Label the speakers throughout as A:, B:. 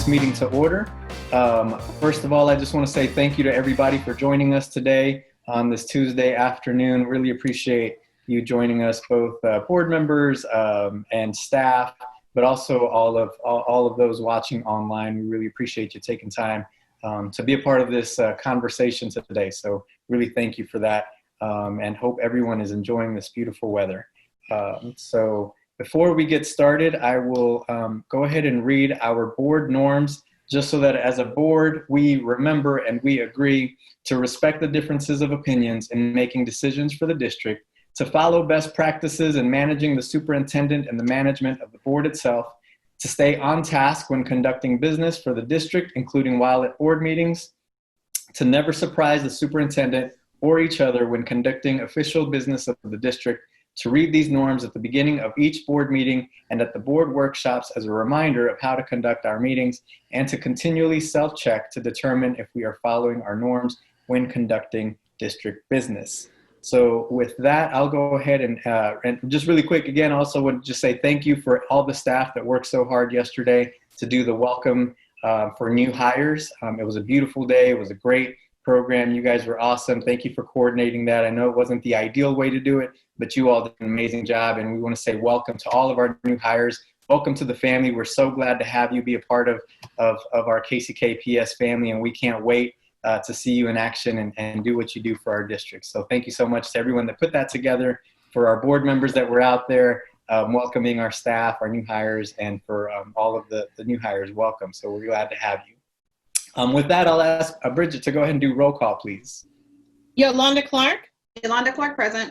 A: this meeting to order. First of all, I just want to say thank you to everybody for joining us today on this Tuesday afternoon. Really appreciate you joining us, both board members and staff, but also all of those watching online. We really appreciate you taking time to be a part of this conversation today. So really thank you for that, and hope everyone is enjoying this beautiful weather. So before we get started, I will go ahead and read our board norms, just so that as a board, we remember and we agree to respect the differences of opinions in making decisions for the district, to follow best practices in managing the superintendent and the management of the board itself, to stay on task when conducting business for the district, including while at board meetings, to never surprise the superintendent or each other when conducting official business of the district, to read these norms at the beginning of each board meeting and at the board workshops as a reminder of how to conduct our meetings, and to continually self-check to determine if we are following our norms when conducting district business. So with that, I'll go ahead and just really quick, again, also would just say thank you for all the staff that worked so hard yesterday to do the welcome for new hires. It was a beautiful day. It was a great program. You guys were awesome. Thank you for coordinating that. I know it wasn't the ideal way to do it, but you all did an amazing job. And we want to say welcome to all of our new hires. Welcome to the family. We're so glad to have you be a part of our KCKPS family, and we can't wait to see you in action and do what you do for our district. So thank you so much to everyone that put that together, for our board members that were out there welcoming our staff, our new hires, and for all of the new hires, welcome. So we're glad to have you. With that, I'll ask Bridget to go ahead and do roll call, please.
B: Yolanda Clark.
C: Yolanda Clark, present.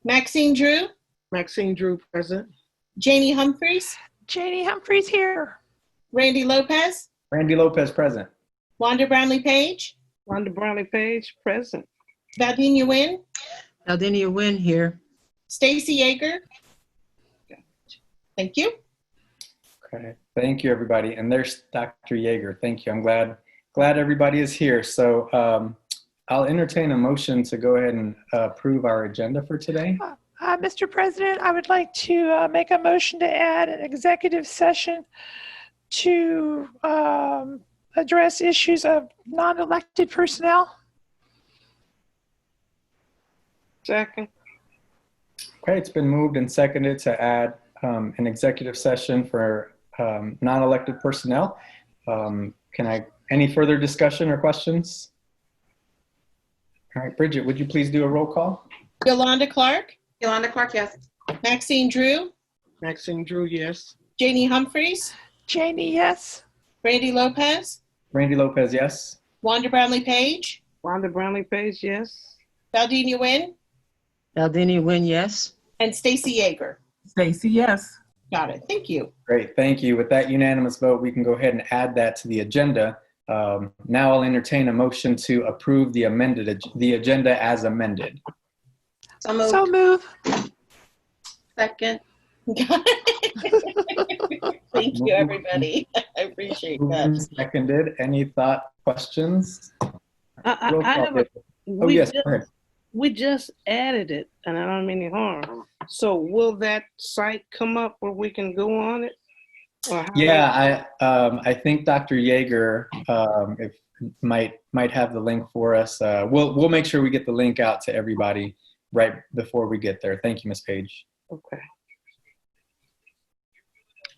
B: Maxine Drew.
D: Maxine Drew, present.
B: Janie Humphreys.
E: Janie Humphreys here.
B: Randy Lopez.
A: Randy Lopez, present.
B: Wanda Brownlee Page.
D: Wanda Brownlee Page, present.
B: Valdinia Nguyen.
F: Valdinia Nguyen here.
B: Stacy Yeager. Thank you.
A: Okay, thank you, everybody. And there's Dr. Yeager. Thank you. I'm glad everybody is here. So I'll entertain a motion to go ahead and approve our agenda for today.
E: Mr. President, I would like to make a motion to add an executive session to address issues of non-elected personnel.
D: Second.
A: Okay, it's been moved and seconded to add an executive session for non-elected personnel. Any further discussion or questions? All right, Bridget, would you please do a roll call?
B: Yolanda Clark.
C: Yolanda Clark, yes.
B: Maxine Drew.
D: Maxine Drew, yes.
B: Janie Humphreys.
E: Janie, yes.
B: Randy Lopez.
A: Randy Lopez, yes.
B: Wanda Brownlee Page.
D: Wanda Brownlee Page, yes.
B: Valdinia Nguyen.
F: Valdinia Nguyen, yes.
B: And Stacy Yeager.
G: Stacy, yes.
B: Got it. Thank you.
A: Great, thank you. With that unanimous vote, we can go ahead and add that to the agenda. Now I'll entertain a motion to approve the agenda as amended.
C: So moved.
E: So move.
C: Second.
B: Thank you, everybody. I appreciate that.
A: Seconded. Any thought, questions? Yes, go ahead.
D: We just added it, and I don't mean any harm. So will that site come up where we can go on it?
A: Yeah, I think Dr. Yeager might have the link for us. We'll make sure we get the link out to everybody right before we get there. Thank you, Ms. Page.
D: Okay.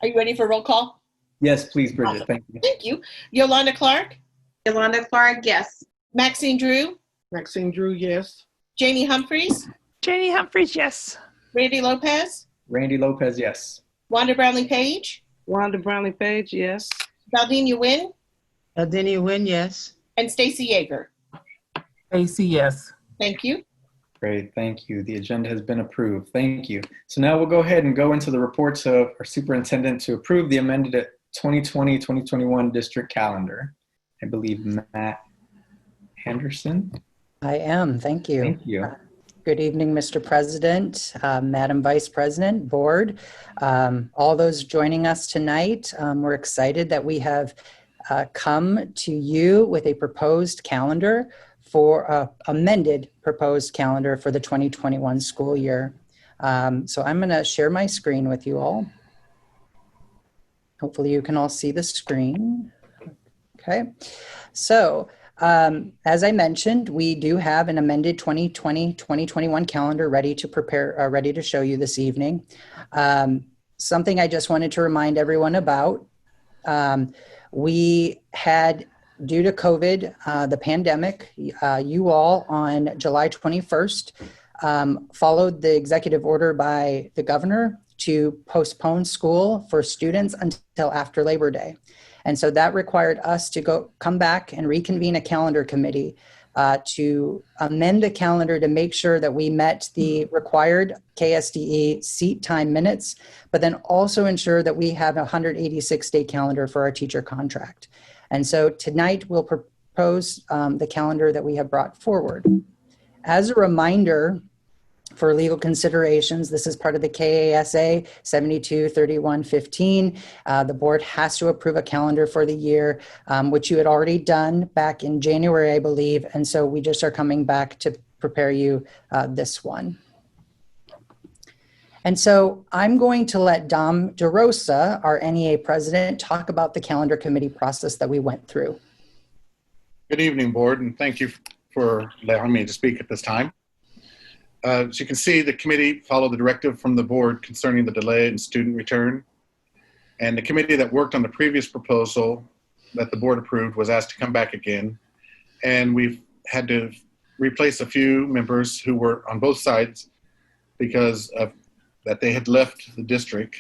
B: Are you ready for roll call?
A: Yes, please, Bridget.
B: Awesome.
A: Thank you.
B: Thank you. Yolanda Clark.
C: Yolanda Clark, yes.
B: Maxine Drew.
D: Maxine Drew, yes.
B: Janie Humphreys.
E: Janie Humphreys, yes.
B: Randy Lopez.
A: Randy Lopez, yes.
B: Wanda Brownlee Page.
D: Wanda Brownlee Page, yes.
B: Valdinia Nguyen.
F: Valdinia Nguyen, yes.
B: And Stacy Yeager.
G: Stacy, yes.
B: Thank you.
A: Great, thank you. The agenda has been approved. Thank you. So now we'll go ahead and go into the reports of our superintendent to approve the amended 2020-2021 district calendar. I believe Matt Henderson.
H: I am. Thank you.
A: Thank you.
H: Good evening, Mr. President, Madam Vice President, Board, all those joining us tonight. We're excited that we have come to you with a proposed calendar for amended proposed calendar for the 2021 school year. So I'm going to share my screen with you all. Hopefully you can all see the screen. Okay. So as I mentioned, we do have an amended 2020-2021 calendar ready to prepare, ready to show you this evening. Something I just wanted to remind everyone about. We had, due to COVID, the pandemic, you all on July 21st followed the executive order by the governor to postpone school for students until after Labor Day. And so that required us to come back and reconvene a calendar committee to amend the calendar to make sure that we met the required KSDE seat time minutes, but then also ensure that we have a 186-day calendar for our teacher contract. And so tonight we'll propose the calendar that we have brought forward. As a reminder, for legal considerations, this is part of the KASA 723115. The board has to approve a calendar for the year, which you had already done back in January, I believe. And so we just are coming back to prepare you this one. And so I'm going to let Dom DeRosa, our NEA president, talk about the calendar committee process that we went through.
I: Good evening, board, and thank you for allowing me to speak at this time. As you can see, the committee followed the directive from the board concerning the delay in student return. And the committee that worked on the previous proposal that the board approved was asked to come back again. And we've had to replace a few members who were on both sides because of that they had left the district.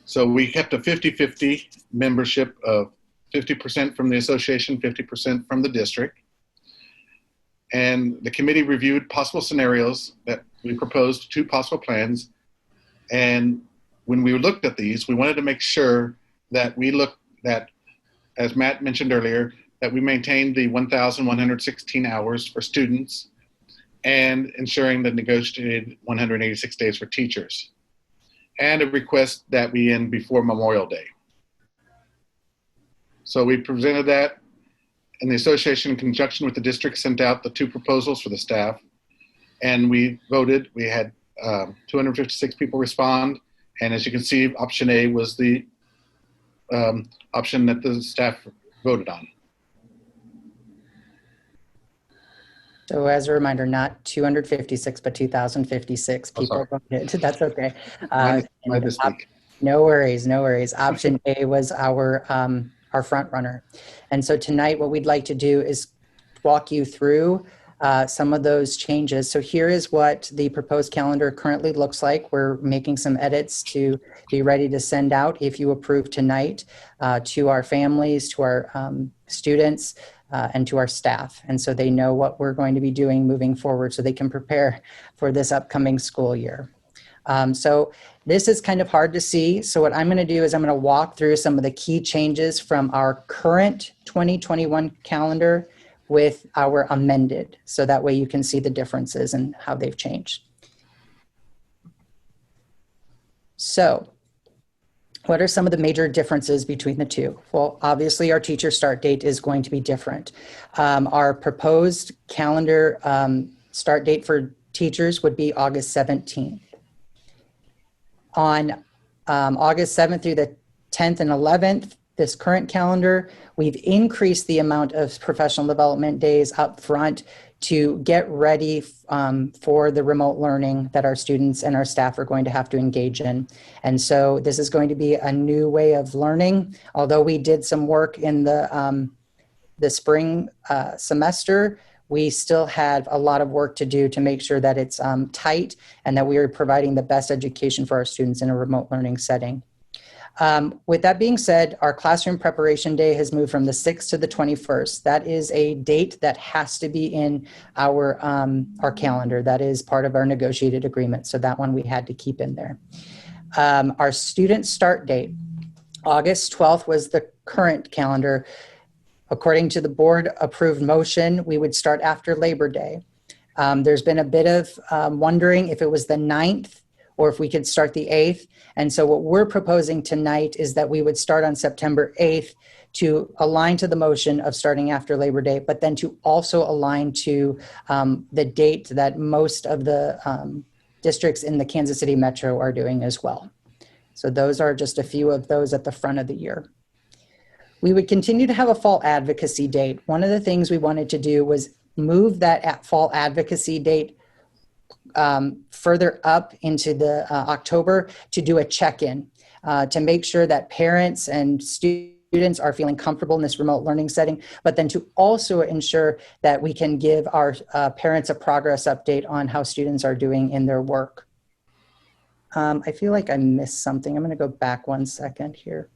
I: So we kept a 50-50 membership of 50% from the association, 50% from the district. And the committee reviewed possible scenarios that we proposed, 2 possible plans. And when we looked at these, we wanted to make sure that we looked at, as Matt mentioned earlier, that we maintained the 1,116 hours for students and ensuring the negotiated 186 days for teachers, and a request that we end before Memorial Day. So we presented that, and the association, in conjunction with the district, sent out the 2 proposals for the staff, and we voted. We had 256 people respond, and as you can see, option A was the option that the staff voted on.
H: So as a reminder, not 256, but 2,056 people voted. That's okay.
I: My mistake.
H: No worries, no worries. Option A was our front runner. And so tonight what we'd like to do is walk you through some of those changes. So here is what the proposed calendar currently looks like. We're making some edits to be ready to send out, if you approve tonight, to our families, to our students, and to our staff. And so they know what we're going to be doing moving forward so they can prepare for this upcoming school year. So this is kind of hard to see. So what I'm going to do is I'm going to walk through some of the key changes from our current 2021 calendar with our amended. So that way you can see the differences and how they've changed. So what are some of the major differences between the two? Well, obviously our teacher start date is going to be different. Our proposed calendar start date for teachers would be August 17th. On August 7th through the 10th and 11th, this current calendar, we've increased the amount of professional development days up front to get ready for the remote learning that our students and our staff are going to have to engage in. And so this is going to be a new way of learning. Although we did some work in the spring semester, we still have a lot of work to do to make sure that it's tight and that we are providing the best education for our students in a remote learning setting. With that being said, our classroom preparation day has moved from the 6th to the 21st. That is a date that has to be in our calendar. That is part of our negotiated agreement. So that one we had to keep in there. Our student start date, August 12th was the current calendar. According to the board approved motion, we would start after Labor Day. There's been a bit of wondering if it was the 9th or if we could start the 8th. And so what we're proposing tonight is that we would start on September 8th to align to the motion of starting after Labor Day, but then to also align to the date that most of the districts in the Kansas City Metro are doing as well. So those are just a few of those at the front of the year. We would continue to have a fall advocacy date. One of the things we wanted to do was move that fall advocacy date further up into the October to do a check-in to make sure that parents and students are feeling comfortable in this remote learning setting, but then to also ensure that we can give our parents a progress update on how students are doing in their work. I feel like I missed something. I'm going to go back 1 second here.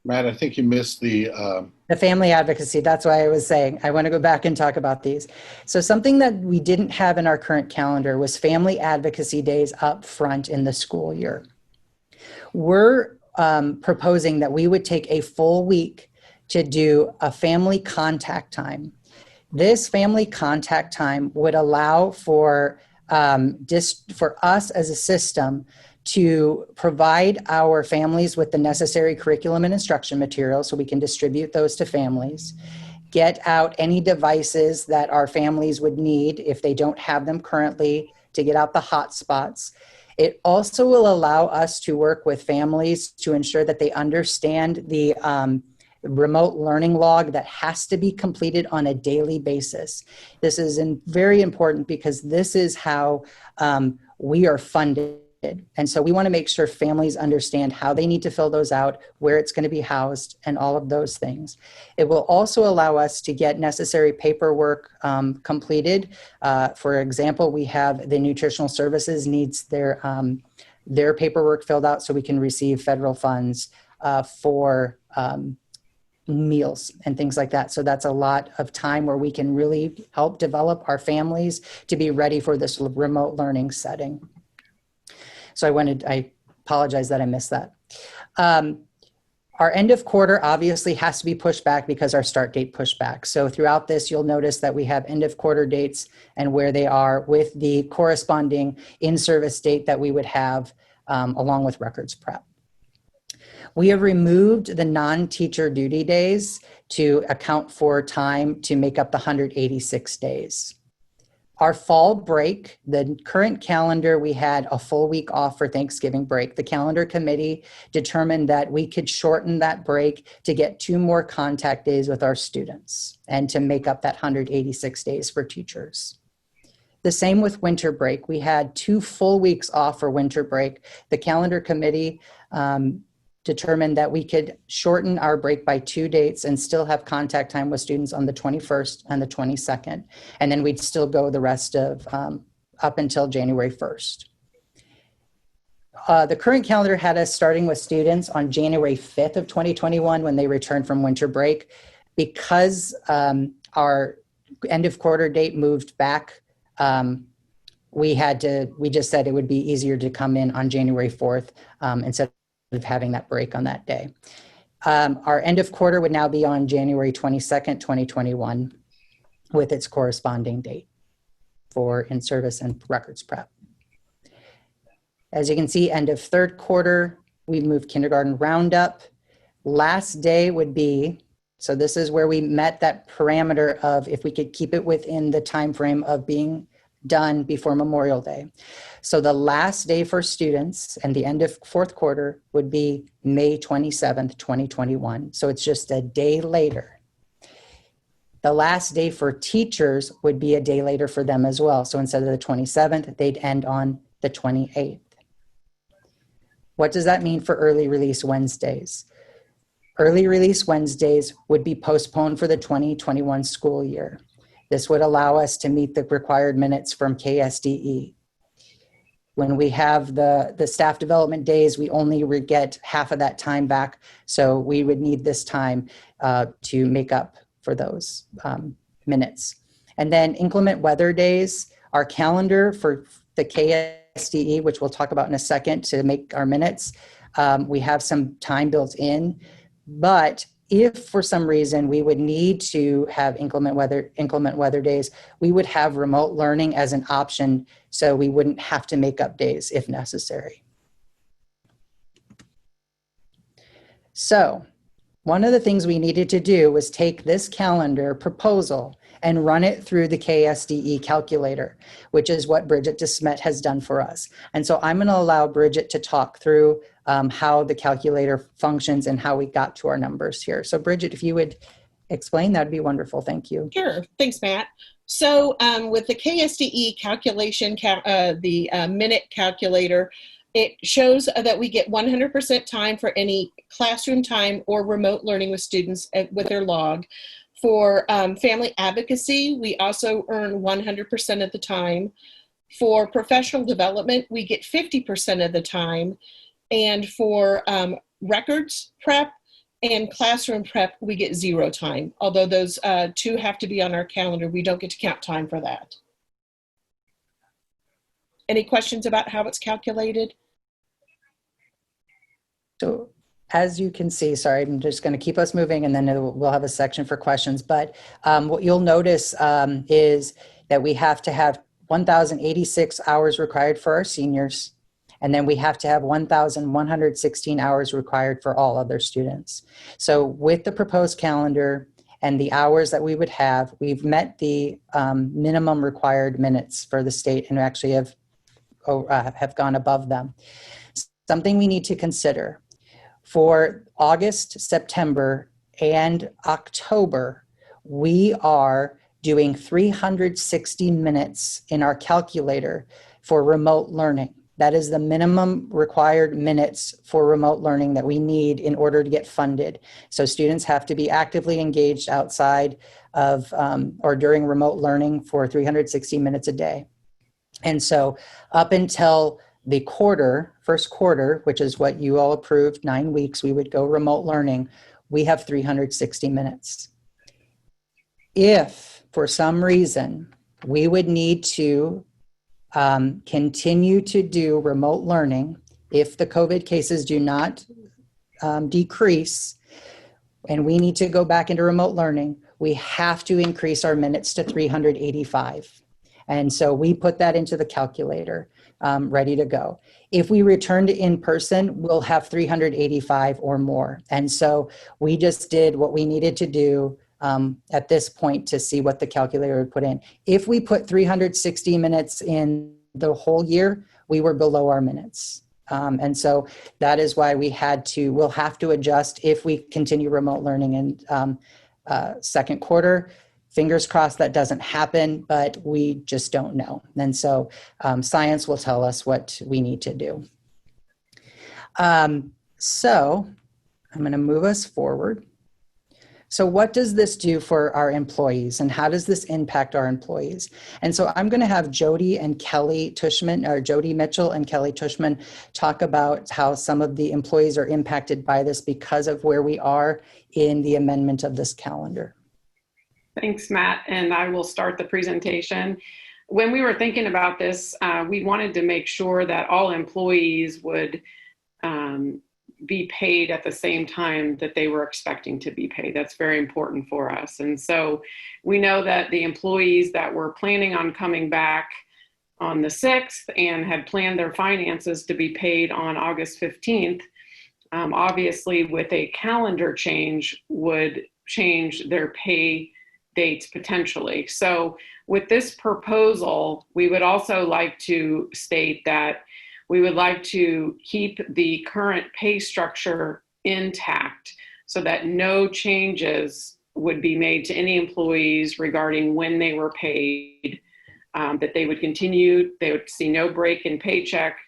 I: Matt, I think you missed the
H: family advocacy. That's why I was saying I want to go back and talk about these. So something that we didn't have in our current calendar was family advocacy days up front in the school year. We're proposing that we would take a full week to do a family contact time. This family contact time would allow for us as a system to provide our families with the necessary curriculum and instruction materials so we can distribute those to families, get out any devices that our families would need if they don't have them currently, to get out the hotspots. It also will allow us to work with families to ensure that they understand the remote learning log that has to be completed on a daily basis. This is very important because this is how we are funded. And so we want to make sure families understand how they need to fill those out, where it's going to be housed, and all of those things. It will also allow us to get necessary paperwork completed. For example, we have the nutritional services needs their paperwork filled out so we can receive federal funds for meals and things like that. So that's a lot of time where we can really help develop our families to be ready for this remote learning setting. So I apologize that I missed that. Our end of quarter obviously has to be pushed back because our start date pushed back. So throughout this, you'll notice that we have end of quarter dates and where they are with the corresponding in-service date that we would have along with records prep. We have removed the non-teacher duty days to account for time to make up the 186 days. Our fall break, the current calendar, we had a full week off for Thanksgiving break. The calendar committee determined that we could shorten that break to get 2 more contact days with our students and to make up that 186 days for teachers. The same with winter break. We had 2 full weeks off for winter break. The calendar committee determined that we could shorten our break by 2 dates and still have contact time with students on the 21st and the 22nd. And then we'd still go the rest of up until January 1st. The current calendar had us starting with students on January 5th of 2021 when they returned from winter break. Because our end of quarter date moved back, we just said it would be easier to come in on January 4th instead of having that break on that day. Our end of quarter would now be on January 22nd, 2021 with its corresponding date for in-service and records prep. As you can see, end of third quarter, we've moved kindergarten roundup. Last day would be, so this is where we met that parameter of if we could keep it within the time frame of being done before Memorial Day. So the last day for students and the end of fourth quarter would be May 27th, 2021. So it's just a day later. The last day for teachers would be a day later for them as well. So instead of the 27th, they'd end on the 28th. What does that mean for early release Wednesdays? Early release Wednesdays would be postponed for the 2021 school year. This would allow us to meet the required minutes from KSDE. When we have the staff development days, we only get half of that time back. So we would need this time to make up for those minutes. And then inclement weather days, our calendar for the KSDE, which we'll talk about in a second to make our minutes, we have some time built in, but if for some reason we would need to have inclement weather days, we would have remote learning as an option so we wouldn't have to make up days if necessary. So one of the things we needed to do was take this calendar proposal and run it through the KSDE calculator, which is what Bridget DeSmet has done for us. And so I'm going to allow Bridget to talk through how the calculator functions and how we got to our numbers here. So Bridget, if you would explain, that'd be wonderful. Thank you.
B: Sure. Thanks, Matt. So with the KSDE calculation, the minute calculator, it shows that we get 100% time for any classroom time or remote learning with students with their log. For family advocacy, we also earn 100% of the time. For professional development, we get 50% of the time. And for records prep and classroom prep, we get 0 time. Although those 2 have to be on our calendar, we don't get to count time for that. Any questions about how it's calculated?
H: So as you can see, sorry, I'm just going to keep us moving and then we'll have a section for questions. But what you'll notice is that we have to have 1,086 hours required for our seniors. And then we have to have 1,116 hours required for all other students. So with the proposed calendar and the hours that we would have, we've met the minimum required minutes for the state and actually have gone above them. Something we need to consider for August, September, and October, we are doing 360 minutes in our calculator for remote learning. That is the minimum required minutes for remote learning that we need in order to get funded. So students have to be actively engaged outside of or during remote learning for 360 minutes a day. And so up until the first quarter, which is what you all approved, 9 weeks, we would go remote learning, we have 360 minutes. If for some reason we would need to continue to do remote learning, if the COVID cases do not decrease and we need to go back into remote learning, we have to increase our minutes to 385. And so we put that into the calculator, ready to go. If we return to in-person, we'll have 385 or more. And so we just did what we needed to do at this point to see what the calculator would put in. If we put 360 minutes in the whole year, we were below our minutes. And so that is why we'll have to adjust if we continue remote learning in second quarter. Fingers crossed that doesn't happen, but we just don't know. And so science will tell us what we need to do. So I'm going to move us forward. So what does this do for our employees and how does this impact our employees? And so I'm going to have Jody and Kelly Tushman, or Jody Mitchell and Kelly Tushman, talk about how some of the employees are impacted by this because of where we are in the amendment of this calendar.
J: Thanks, Matt, and I will start the presentation. When we were thinking about this, we wanted to make sure that all employees would be paid at the same time that they were expecting to be paid. That's very important for us. And so we know that the employees that were planning on coming back on the 6th and had planned their finances to be paid on August 15th, obviously with a calendar change would change their pay dates potentially. So with this proposal, we would also like to state that we would like to keep the current pay structure intact so that no changes would be made to any employees regarding when they were paid, that they would continue, they would see no break in paycheck,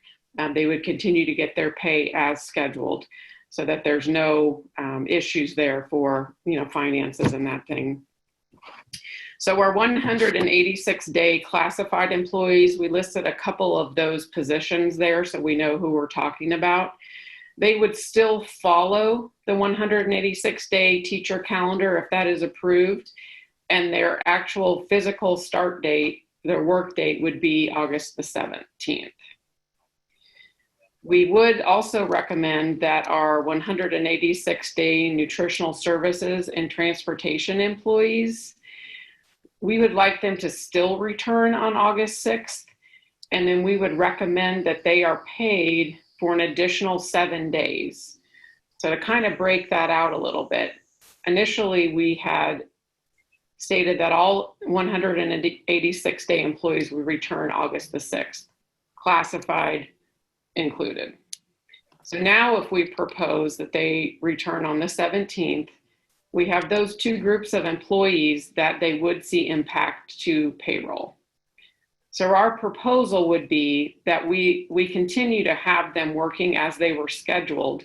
J: they would continue to get their pay as scheduled so that there's no issues there for, finances and that thing. So our 186-day classified employees, we listed a couple of those positions there so we know who we're talking about. They would still follow the 186-day teacher calendar if that is approved, and their actual physical start date, their work date, would be August the 17th. We would also recommend that our 186-day nutritional services and transportation employees, we would like them to still return on August 6th, and then we would recommend that they are paid for an additional 7 days. So to kind of break that out a little bit, initially we had stated that all 186-day employees would return August the 6th, classified included. So now if we propose that they return on the 17th, we have those two groups of employees that they would see impact to payroll. So our proposal would be that we continue to have them working as they were scheduled,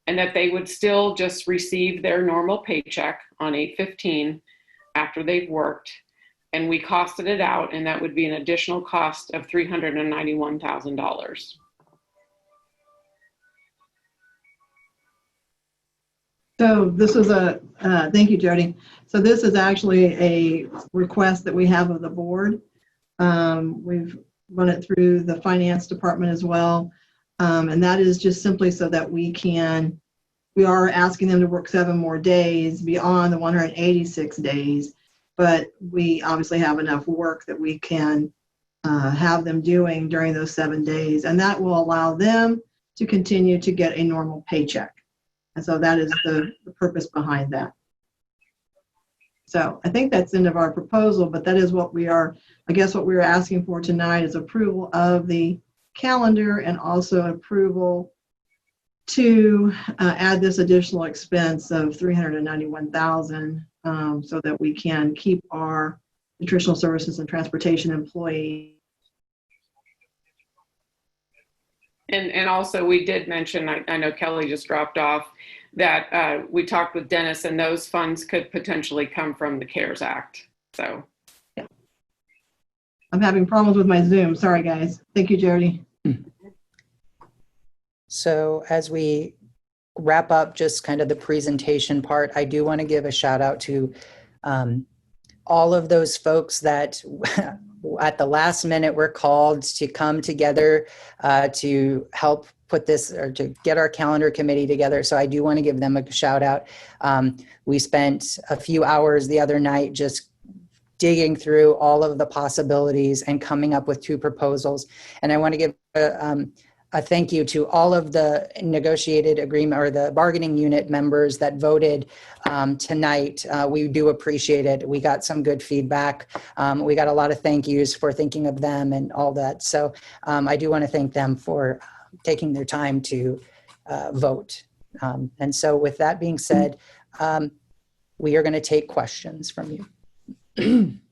J: and that they would still just receive their normal paycheck on 8/15 after they've worked. And we costed it out, and that would be an additional cost of $391,000.
K: So this is thank you, Jody. So this is actually a request that we have of the board. We've run it through the finance department as well. And that is just simply so that we are asking them to work 7 more days beyond the 186 days, but we obviously have enough work that we can have them doing during those 7 days. And that will allow them to continue to get a normal paycheck. And so that is the purpose behind that. So I think that's the end of our proposal, but that is what we are, I guess what we are asking for tonight is approval of the calendar and also approval to add this additional expense of $391,000 so that we can keep our nutritional services and transportation employees.
J: And also we did mention, I know Kelly just dropped off, that we talked with Dennis, and those funds could potentially come from the CARES Act. So
K: yeah. I'm having problems with my Zoom. Sorry, guys. Thank you, Jody.
H: So as we wrap up just kind of the presentation part, I do want to give a shout out to all of those folks that at the last minute were called to come together to help put this or to get our calendar committee together. So I do want to give them a shout out. We spent a few hours the other night just digging through all of the possibilities and coming up with 2 proposals. And I want to give a thank you to all of the negotiated agreement or the bargaining unit members that voted tonight. We do appreciate it. We got some good feedback. We got a lot of thank yous for thinking of them and all that. So I do want to thank them for taking their time to vote. And so with that being said, we are going to take questions from you.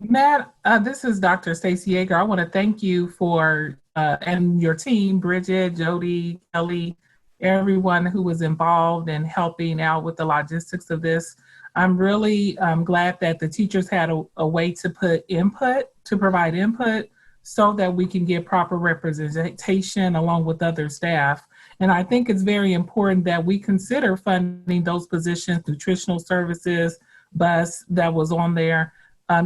G: Matt, this is Dr. Stacey Yeager. I want to thank you for and your team, Bridget, Jody, Kelly, everyone who was involved in helping out with the logistics of this. I'm really glad that the teachers had a way to provide input so that we can get proper representation along with other staff. And I think it's very important that we consider funding those positions, nutritional services, bus that was on there,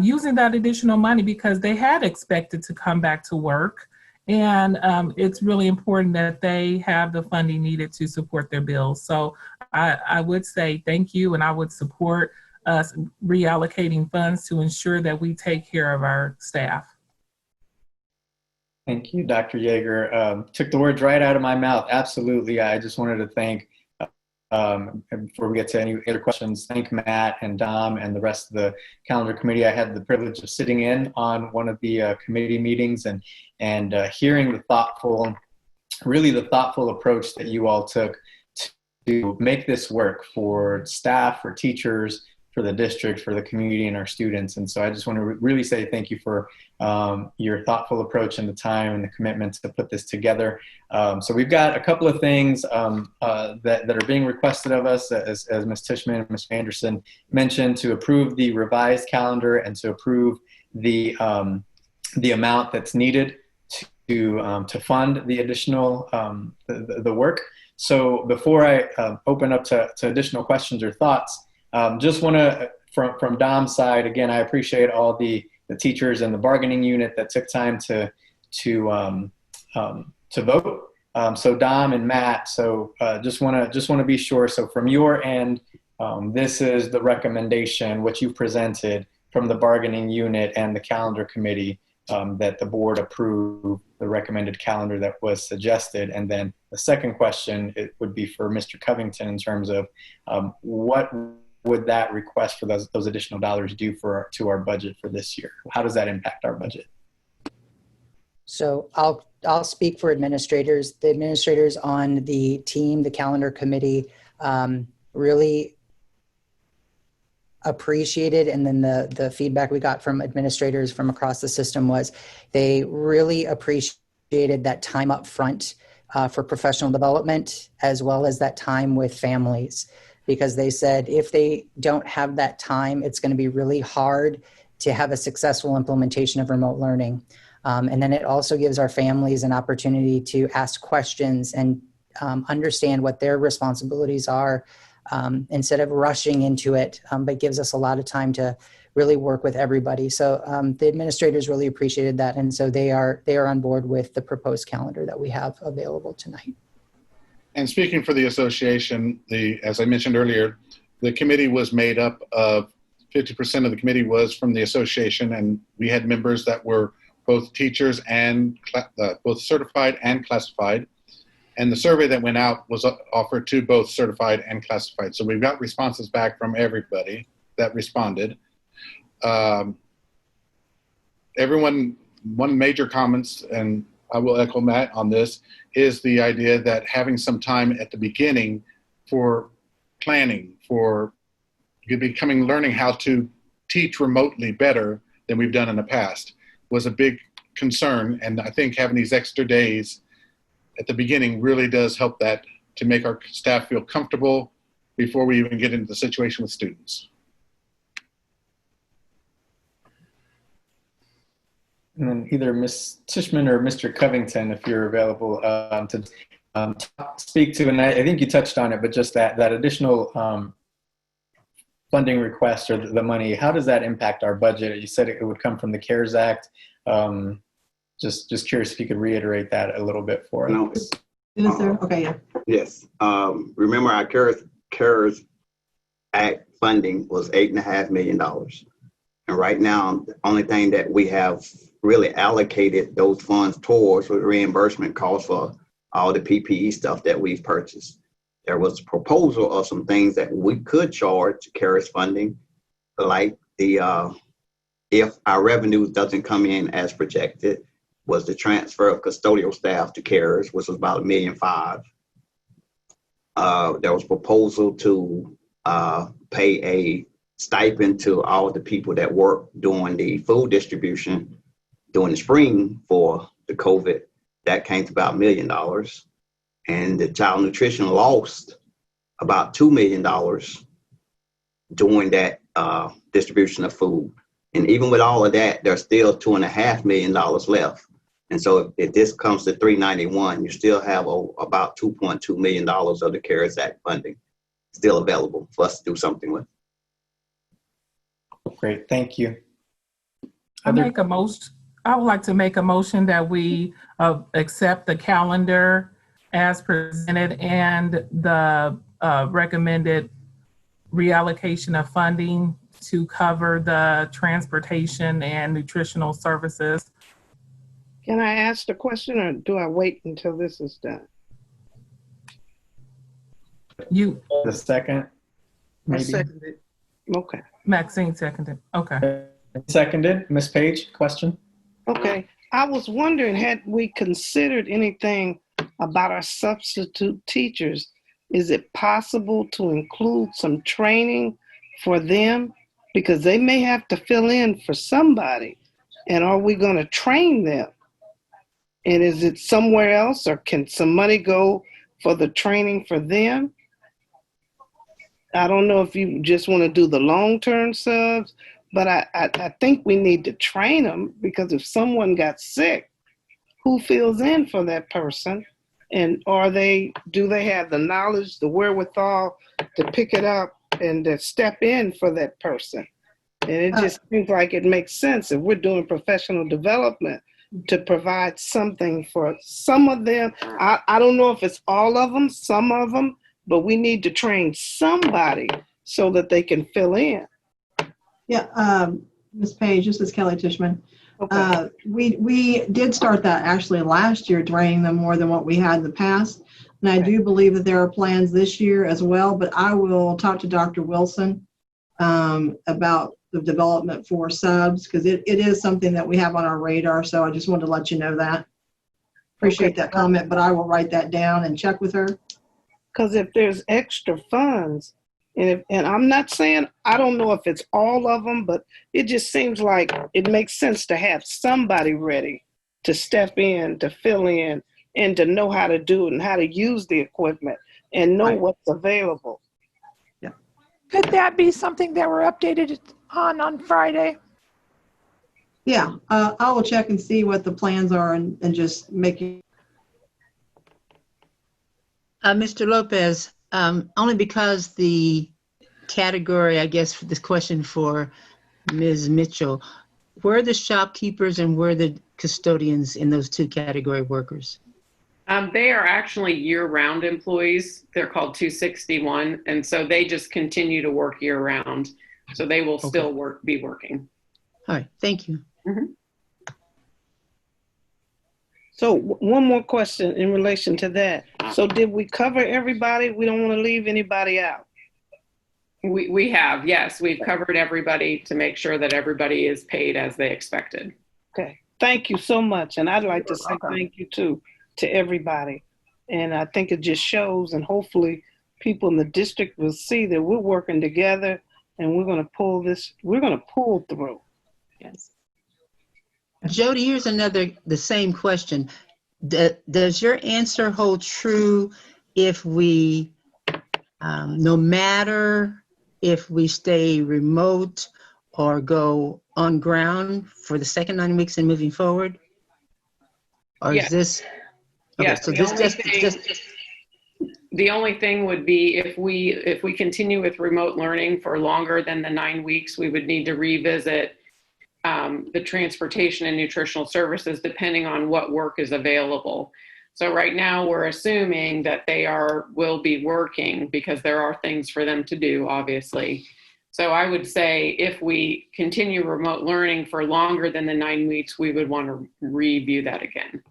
G: using that additional money because they had expected to come back to work. And it's really important that they have the funding needed to support their bills. So I would say thank you, and I would support us reallocating funds to ensure that we take care of our staff.
A: Thank you, Dr. Yeager. Took the words right out of my mouth. Absolutely. I just wanted to thank, before we get to any other questions, thank Matt and Dom and the rest of the calendar committee. I had the privilege of sitting in on one of the committee meetings and hearing the thoughtful approach that you all took to make this work for staff, for teachers, for the district, for the community, and our students. And so I just want to really say thank you for your thoughtful approach and the time and the commitment to put this together. So we've got a couple of things that are being requested of us, as Ms. Tishman and Ms. Anderson mentioned, to approve the revised calendar and to approve the amount that's needed to fund the additional the work. So before I open up to additional questions or thoughts, just want to, from Dom's side, again, I appreciate all the teachers and the bargaining unit that took time to vote. So Dom and Matt, so just want to be sure. So from your end, this is the recommendation, what you presented from the bargaining unit and the calendar committee, that the board approved the recommended calendar that was suggested. And then the second question, it would be for Mr. Covington in terms of what would that request for those additional dollars do to our budget for this year? How does that impact our budget?
H: So I'll speak for administrators. The administrators on the team, the calendar committee, really appreciated, and then the feedback we got from administrators from across the system was they really appreciated that time up front for professional development, as well as that time with families, because they said if they don't have that time, it's going to be really hard to have a successful implementation of remote learning. And then it also gives our families an opportunity to ask questions and understand what their responsibilities are, instead of rushing into it, but gives us a lot of time to really work with everybody. So the administrators really appreciated that. And so they are on board with the proposed calendar that we have available tonight.
I: And speaking for the association, as I mentioned earlier, the committee was made up of 50% of the committee was from the association, and we had members that were both teachers and both certified and classified. And the survey that went out was offered to both certified and classified. So we've got responses back from everybody that responded. One major comments, and I will echo Matt on this, is the idea that having some time at the beginning for planning, for learning how to teach remotely better than we've done in the past was a big concern. And I think having these extra days at the beginning really does help that, to make our staff feel comfortable before we even get into the situation with students.
A: And then either Ms. Tishman or Mr. Covington, if you're available to speak to, and I think you touched on it, but just that additional funding request or the money, how does that impact our budget? You said it would come from the CARES Act. Just curious if you could reiterate that a little bit for us.
K: Is there? Okay, yeah.
L: Yes. Remember our CARES Act funding was $8.5 million. And right now, the only thing that we have really allocated those funds towards was reimbursement costs for all the PPE stuff that we've purchased. There was a proposal of some things that we could charge CARES funding, like if our revenue doesn't come in as projected, was the transfer of custodial staff to CARES, which was about $1.5 million. There was a proposal to pay a stipend to all the people that work doing the food distribution during the spring for the COVID. That came to about $1 million. And the child nutrition lost about $2 million doing that distribution of food. And even with all of that, there's still $2.5 million left. And so if this comes to 391, you still have about $2.2 million of the CARES Act funding still available for us to do something with.
A: Great, thank you.
G: I would like to make a motion that we accept the calendar as presented and the recommended reallocation of funding to cover the transportation and nutritional services.
D: Can I ask the question, or do I wait until this is done?
A: The second, maybe.
D: I seconded. Okay.
G: Maxine seconded. Okay.
A: Seconded. Ms. Page, question?
D: Okay. I was wondering, had we considered anything about our substitute teachers? Is it possible to include some training for them? Because they may have to fill in for somebody. And are we going to train them? And is it somewhere else, or can some money go for the training for them? I don't know if you just want to do the long-term subs, but I think we need to train them, because if someone got sick, who fills in for that person? And do they have the knowledge, the wherewithal to pick it up and to step in for that person? And it just seems like it makes sense if we're doing professional development to provide something for some of them. I don't know if it's all of them, some of them, but we need to train somebody so that they can fill in.
K: Yeah, Ms. Page, this is Kelly Tishman. Okay. We did start that actually last year, training them more than what we had in the past. And I do believe that there are plans this year as well, but I will talk to Dr. Wilson about the development for subs, because it is something that we have on our radar. So I just wanted to let you know that. Appreciate that comment, but I will write that down and check with her.
D: Because if there's extra funds, and I'm not saying, I don't know if it's all of them, but it just seems like it makes sense to have somebody ready to step in, to fill in, and to know how to do it and how to use the equipment and know what's available.
K: Yeah.
E: Could that be something that we're updated on Friday?
K: Yeah, I will check and see what the plans are and just make it.
F: Mr. Lopez, only because the category, I guess, for this question for Ms. Mitchell, where are the shopkeepers and where are the custodians in those two category workers?
J: They are actually year-round employees. They're called 261, and so they just continue to work year-round. So they will still be working.
F: All right, thank you.
J: Mm-hmm.
D: So one more question in relation to that. So did we cover everybody? We don't want to leave anybody out.
J: We have, yes. We've covered everybody to make sure that everybody is paid as they expected.
D: Okay, thank you so much. And I'd like to say thank you too to everybody. And I think it just shows, and hopefully people in the district will see that we're working together and we're going to pull through.
C: Yes.
F: Jody, here's the same question. Does your answer hold true if we, no matter if we stay remote or go on ground for the second 9 weeks and moving forward? Or
J: yes.
F: Is this? Okay,
J: yes.
F: so
J: The only thing would be if we continue with remote learning for longer than the 9 weeks, we would need to revisit the transportation and nutritional services depending on what work is available. So right now we're assuming that they will be working because there are things for them to do, obviously. So I would say if we continue remote learning for longer than the 9 weeks, we would want to review that again.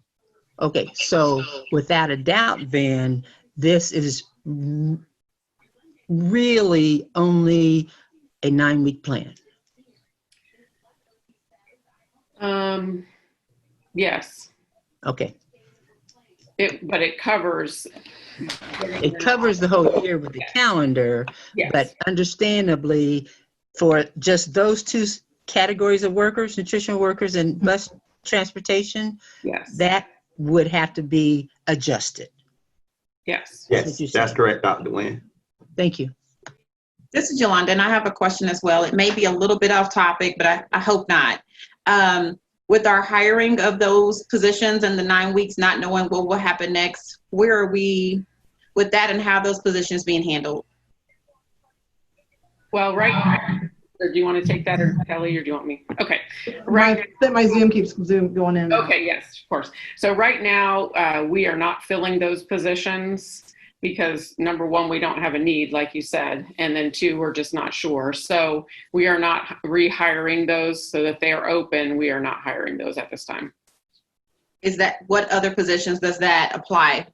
F: Okay, so without a doubt, then this is really only a 9-week plan.
J: Yes.
F: Okay.
J: But it covers.
F: It covers the whole year with the calendar,
J: yes.
F: But understandably, for just those two categories of workers, nutritional workers and bus transportation,
J: yes,
F: that would have to be adjusted.
J: Yes.
L: Yes, that's correct, Dr. Nguyen.
F: Thank you.
C: This is Yolanda, and I have a question as well. It may be a little bit off topic, but I hope not. With our hiring of those positions and the 9 weeks, not knowing what will happen next, where are we with that and how those positions being handled?
J: Well, right now, do you want to take that, or Kelly, or do you want me? Okay.
K: Right. My Zoom keeps going in.
J: Okay, yes, of course. So right now, we are not filling those positions because number one, we don't have a need, like you said, and then two, we're just not sure. So we are not rehiring those, so that they are open. We are not hiring those at this time.
C: What other positions does that apply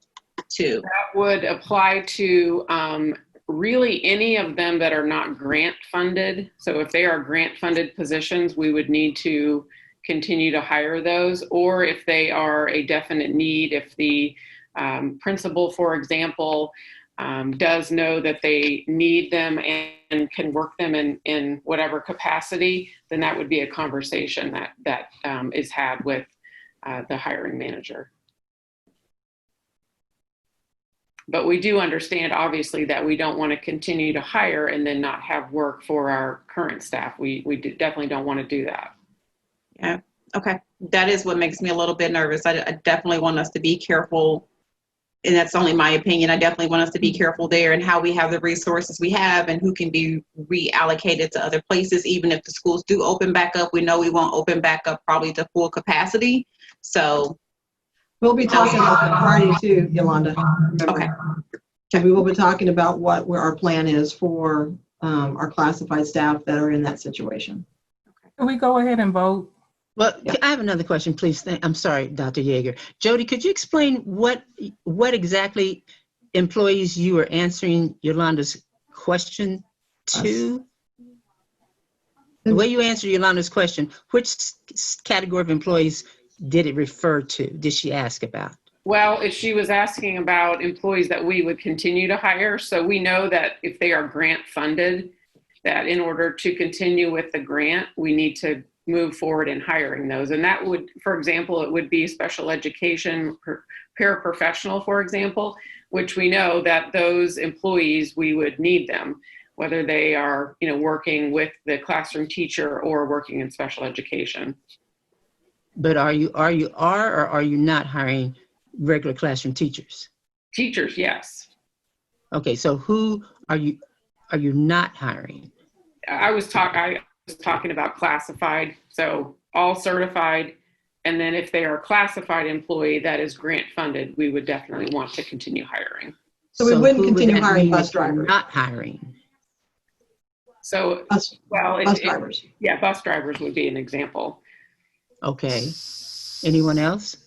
C: to?
J: That would apply to really any of them that are not grant funded. So if they are grant funded positions, we would need to continue to hire those, or if they are a definite need, if the principal, for example, does know that they need them and can work them in whatever capacity, then that would be a conversation that is had with the hiring manager. But we do understand, obviously, that we don't want to continue to hire and then not have work for our current staff. We definitely don't want to do that.
C: Yeah, okay. That is what makes me a little bit nervous. I definitely want us to be careful, and that's only my opinion. I definitely want us to be careful there and how we have the resources we have and who can be reallocated to other places. Even if the schools do open back up, we know we won't open back up probably to full capacity. So
K: we'll be talking about that Friday too, Yolanda. Remember.
C: Okay.
K: And we will be talking about where our plan is for our classified staff that are in that situation.
G: Can we go ahead and vote?
F: Well, I have another question, please. I'm sorry, Dr. Yeager. Jody, could you explain what exactly employees you are answering Yolanda's question to? The way you answered Yolanda's question, which category of employees did it refer to? Did she ask about?
J: Well, if she was asking about employees that we would continue to hire, so we know that if they are grant funded, that in order to continue with the grant, we need to move forward in hiring those. And that would, for example, it would be special education, paraprofessional, for example, which we know that those employees, we would need them, whether they are, working with the classroom teacher or working in special education.
F: But are you or are you not hiring regular classroom teachers?
J: Teachers, yes.
F: Okay, so who are you not hiring?
J: I was talking about classified, so all certified. And then if they are a classified employee that is grant funded, we would definitely want to continue hiring.
K: So we wouldn't
F: who would
K: continue
F: that
K: hiring
F: mean
K: bus
F: if you're
K: drivers.
F: not hiring.
J: So,
K: Bus drivers.
J: Yeah, bus drivers would be an example.
F: Okay. Anyone else?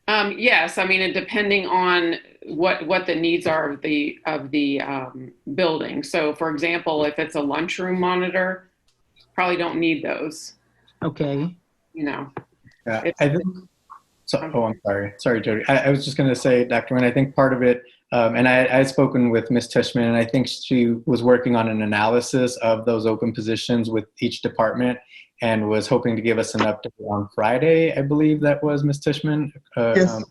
J: Yes, I mean, depending on what the needs are of the building. So, for example, if it's a lunchroom monitor, probably don't need those.
F: Okay.
A: Yeah, I think. So, I'm sorry, Jody. I was just going to say, Dr. Nguyen, I think part of it, and I had spoken with Ms. Tishman, and I think she was working on an analysis of those open positions with each department, and was hoping to give us an update on Friday, I believe that was Ms. Tishman,
K: Yes.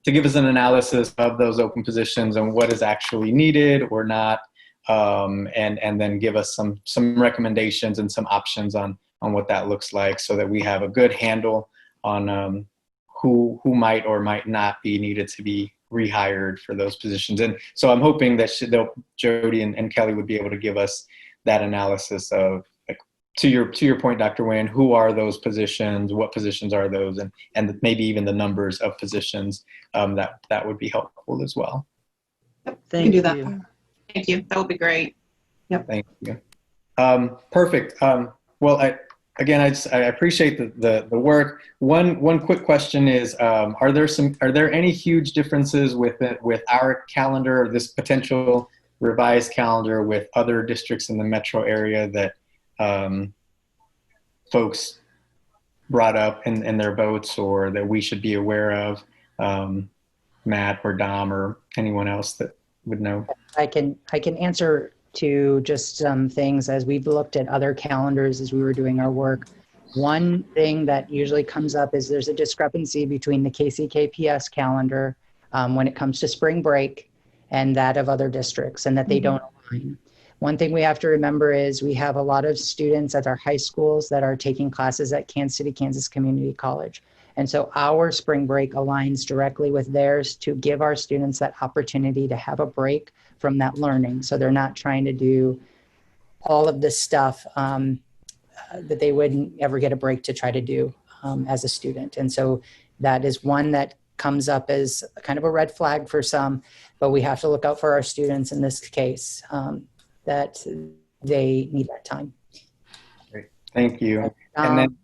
A: to give us an analysis of those open positions and what is actually needed or not, and then give us some recommendations and some options on what that looks like, so that we have a good handle on who might or might not be needed to be rehired for those positions. And so I'm hoping that Jody and Kelly would be able to give us that analysis of, like, to your point, Dr. Nguyen, who are those positions, what positions are those, and maybe even the numbers of positions, that would be helpful as well.
F: Thank
K: do
F: you.
K: that.
C: Thank you. That would be great.
A: Thank you. Perfect. Well, I appreciate the work. One quick question is, are there any huge differences with our calendar, this potential revised calendar, with other districts in the metro area that folks brought up in their votes, or that we should be aware of? Matt or Dom or anyone else that would know?
H: I can answer to just some things as we've looked at other calendars as we were doing our work. One thing that usually comes up is there's a discrepancy between the KCKPS calendar when it comes to spring break and that of other districts, and that they don't align. One thing we have to remember is we have a lot of students at our high schools that are taking classes at Kansas City, Kansas Community College. And so our spring break aligns directly with theirs to give our students that opportunity to have a break from that learning. So they're not trying to do all of this stuff that they wouldn't ever get a break to try to do as a student. And so that is one that comes up as kind of a red flag for some, but we have to look out for our students in this case, that they need that time.
A: Great. Thank you.
H: And then,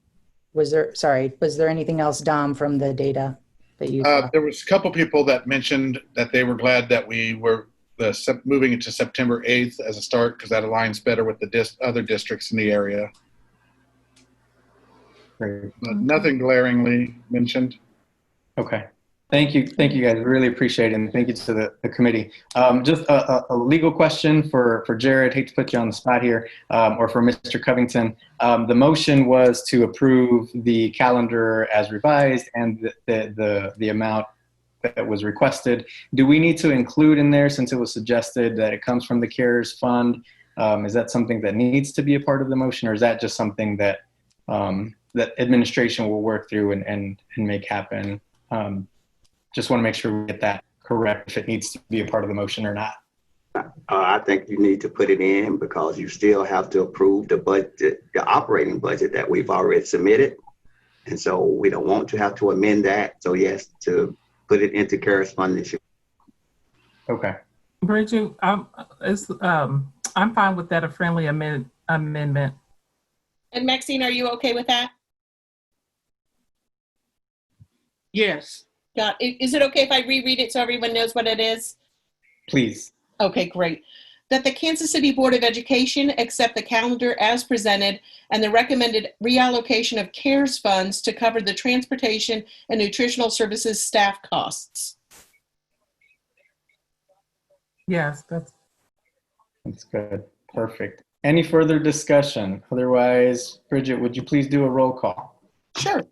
H: was there anything else, Dom, from the data that you saw?
I: There was a couple people that mentioned that they were glad that we were moving it to September 8th as a start, because that aligns better with the other districts in the area.
A: Great.
I: But nothing glaringly mentioned.
A: Okay. Thank you guys. Really appreciate it, and thank you to the committee. Just a legal question for Jared. Hate to put you on the spot here, or for Mr. Covington. The motion was to approve the calendar as revised and the amount that was requested. Do we need to include in there, since it was suggested that it comes from the CARES fund? Is that something that needs to be a part of the motion, or is that just something that that administration will work through and make happen? Just want to make sure we get that correct, if it needs to be a part of the motion or not.
L: I think you need to put it in, because you still have to approve the budget, the operating budget that we've already submitted. And so we don't want to have to amend that. So yes, to put it into CARES funding.
A: Okay.
G: Bridget, I'm fine with that, a friendly amendment.
B: And Maxine, are you okay with that?
D: Yes.
B: Is it okay if I reread it so everyone knows what it is?
A: Please.
B: Okay, great. that the Kansas City Board of Education accept the calendar as presented and the recommended reallocation of CARES funds to cover the transportation and nutritional services staff costs.
G: Yes, that's
A: good. Perfect. Any further discussion? Otherwise, Bridget, would you please do a roll call?
B: Sure.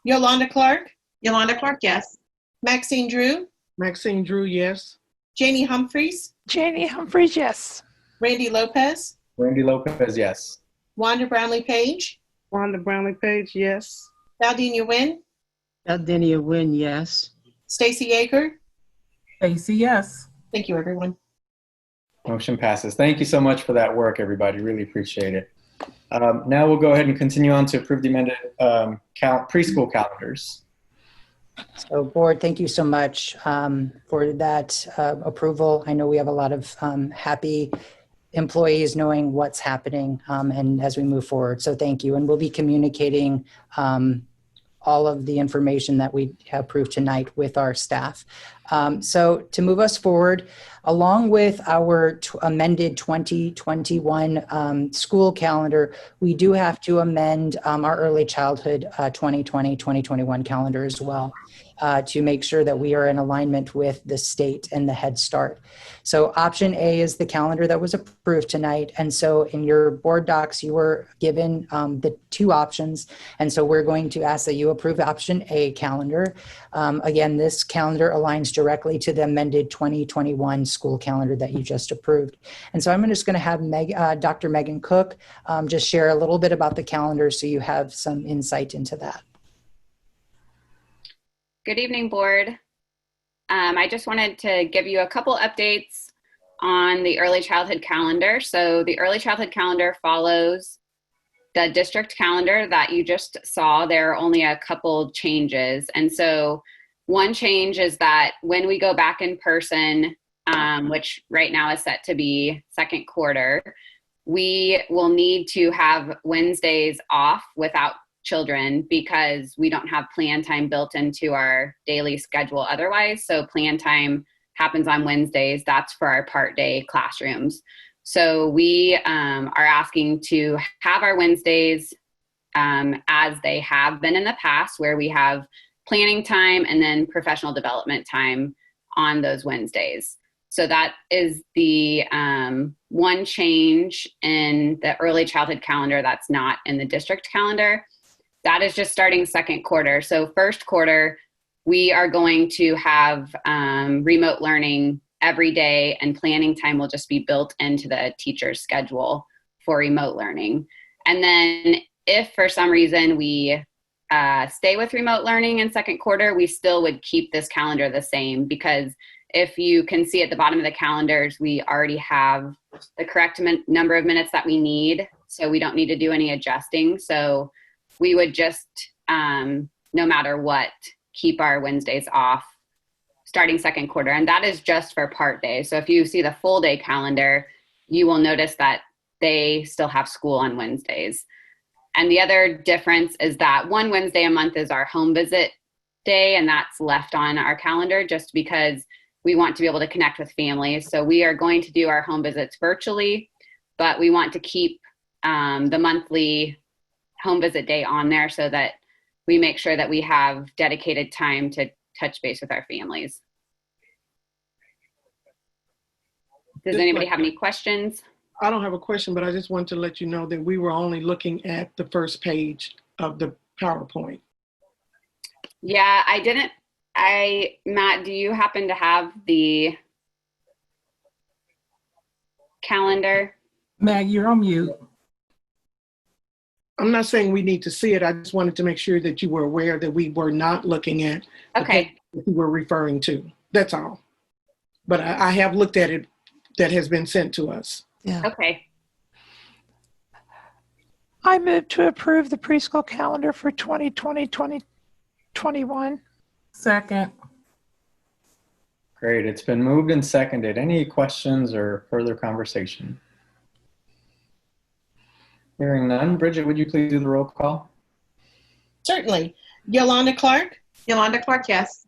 B: Yolanda Clark,
C: Yolanda Clark, yes.
B: Maxine Drew,
D: Maxine Drew, yes.
B: Janie Humphreys,
E: Janie Humphries, yes.
B: Randy Lopez,
A: Randy Lopez, yes.
B: Wanda Brownlee Page,
D: Wanda Brownlee Page, yes.
B: Valdenia Nguyen,
F: Aldenia Wynn, yes.
B: Stacy Yeager.
G: Stacy, yes.
B: Thank you, everyone.
A: Motion passes. Thank you so much for that work, everybody. Really appreciate it. Now we'll go ahead and continue on to approve the amended preschool calendars.
H: So board, thank you so much for that approval. I know we have a lot of happy employees knowing what's happening and as we move forward. So thank you. And we'll be communicating all of the information that we have approved tonight with our staff. So to move us forward, along with our amended 2021 school calendar, we do have to amend our early childhood 2020-2021 calendar as well to make sure that we are in alignment with the state and the Head Start. So option A is the calendar that was approved tonight. And so in your board docs, you were given the two options. And so we're going to ask that you approve option A calendar. Again, this calendar aligns directly to the amended 2021 school calendar that you just approved. And so I'm just going to have Dr. Megan Cook just share a little bit about the calendar so you have some insight into that.
M: Good evening, board. I just wanted to give you a couple updates on the early childhood calendar. So the early childhood calendar follows the district calendar that you just saw. There are only a couple changes. And so one change is that when we go back in person, which right now is set to be second quarter, we will need to have Wednesdays off without children because we don't have plan time built into our daily schedule otherwise. So plan time happens on Wednesdays. That's for our part day classrooms. So we are asking to have our Wednesdays as they have been in the past, where we have planning time and then professional development time on those Wednesdays. So that is the one change in the early childhood calendar that's not in the district calendar. That is just starting second quarter. So first quarter, we are going to have remote learning every day, and planning time will just be built into the teacher's schedule for remote learning. And then if for some reason we stay with remote learning in second quarter, we still would keep this calendar the same, because if you can see at the bottom of the calendars, we already have the correct number of minutes that we need. So we don't need to do any adjusting. So we would just, no matter what, keep our Wednesdays off starting second quarter. And that is just for part day. So if you see the full day calendar, you will notice that they still have school on Wednesdays. And the other difference is that one Wednesday a month is our home visit day, and that's left on our calendar just because we want to be able to connect with families. So we are going to do our home visits virtually, but we want to keep the monthly home visit day on there so that we make sure that we have dedicated time to touch base with our families. Does anybody have any questions?
D: I don't have a question, but I just wanted to let you know that we were only looking at the first page of the PowerPoint.
M: Yeah, I didn't. Matt, do you happen to have the calendar?
G: Mag, you're on mute.
D: I'm not saying we need to see it. I just wanted to make sure that you were aware that we were not looking at the page that you were referring to. That's all. But I have looked at it that has been sent to us.
E: Yeah.
M: Okay.
E: I move to approve the preschool calendar for 2020-2021.
G: Second.
A: Great. It's been moved and seconded. Any questions or further conversation? Hearing none. Bridget, would you please do the roll call?
B: Certainly. Yolanda Clark,
C: Yolanda Clark, yes.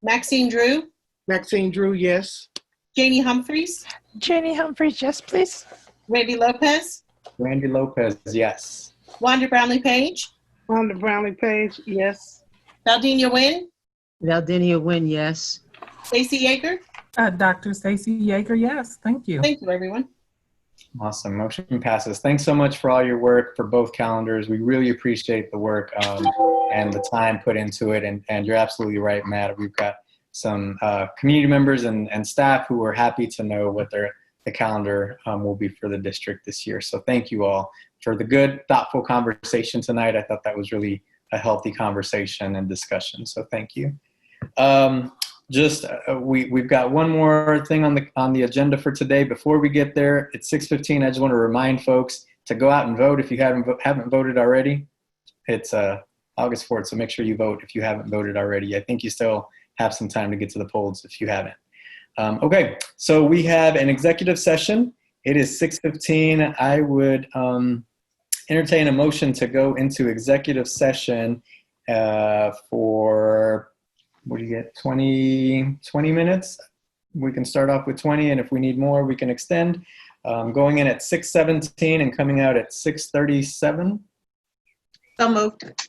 B: Maxine Drew,
D: Maxine Drew, yes.
B: Janie Humphreys,
E: Jenny Humphries, yes, please.
B: Randy Lopez,
A: Randy Lopez, yes.
B: Wanda Brownlee Page,
D: Wanda Brownlee Page, yes.
B: Valdenia Nguyen,
F: Valdinia Nguyen, yes.
B: Stacey Yeager.
G: Dr. Stacey Yeager, yes. Thank you.
B: Thank you, everyone.
A: Awesome. Motion passes. Thanks so much for all your work for both calendars. We really appreciate the work and the time put into it. And you're absolutely right, Matt. We've got some community members and staff who are happy to know what the calendar will be for the district this year. So thank you all for the good, thoughtful conversation tonight. I thought that was really a healthy conversation and discussion. So thank you. We've got one more thing on the agenda for today. Before we get there, it's 6:15. I just want to remind folks to go out and vote if you haven't voted already. It's August 4th, so make sure you vote if you haven't voted already. I think you still have some time to get to the polls if you haven't. Okay, so we have an executive session. It is 6:15. I would entertain a motion to go into executive session for, what do you get, 20 minutes? We can start off with 20, and if we need more, we can extend. Going in at 6:17 and coming out at 6:37.
C: So moved.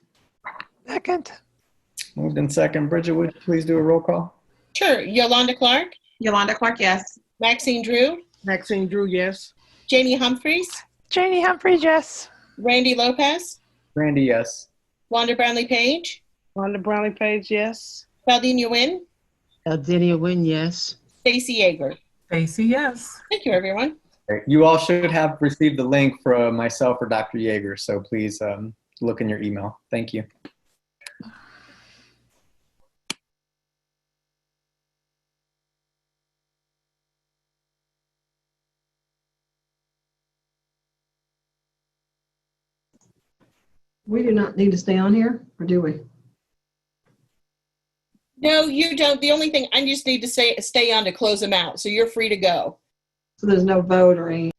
E: Second.
A: Moved in second. Bridget, would you please do a roll call?
B: Sure. Yolanda Clark,
C: Yolanda Clark, yes.
B: Maxine Drew,
D: Maxine Drew, yes.
B: Janie Humphries,
E: Janie Humphries, yes.
B: Randy Lopez,
A: Randy, yes.
B: Wanda Brownlee Page,
D: Wanda Brownlee Page, yes.
B: Valdenia Nguyen,
F: Valdinia Nguyen, yes.
B: Stacey Yeager.
G: Stacey, yes.
B: Thank you, everyone.
A: Great. You all should have received the link from myself or Dr. Yeager, so please look in your email. Thank you.
K: We do not need to stay on here, or do we?
B: No, you don't. The only thing, I just need to stay on to close them out, so you're free to go.
K: So there's no vote or any.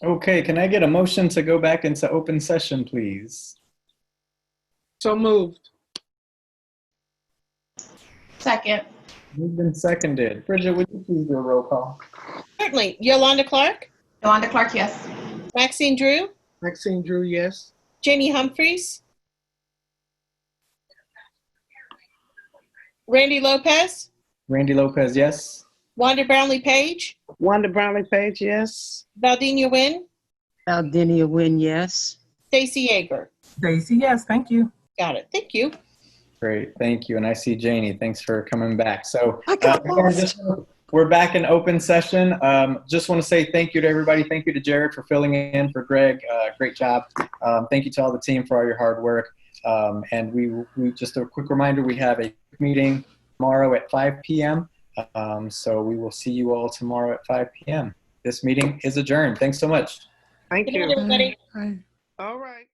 A: Okay, can I get a motion to go back into open session, please?
D: So moved.
C: Second.
A: Moved and seconded. Bridget, would you please do a roll call?
B: Certainly. Yolanda Clark,
C: Yolanda Clark, yes.
B: Maxine Drew,
D: Maxine Drew, yes.
B: Janie Humphries, Randy Lopez,
A: Randy Lopez, yes.
B: Wanda Brownlee Page,
D: Wanda Brownlee Page, yes.
B: Valdenia Nguyen,
F: Valdinia Nguyen, yes.
B: Stacey Yeager.
G: Stacey, yes. Thank you.
B: Got it. Thank you.
A: Great, thank you. And I see Janie. Thanks for coming back. So
E: I got lost.
A: we're back in open session. Just want to say thank you to everybody. Thank you to Jared for filling in for Greg. Great job. Thank you to all the team for all your hard work. And we just a quick reminder, we have a meeting tomorrow at 5 p.m. So we will see you all tomorrow at 5 p.m. This meeting is adjourned. Thanks so much.
D: Thank
B: Good
D: you.
B: night, everybody.
E: Bye.
D: All right.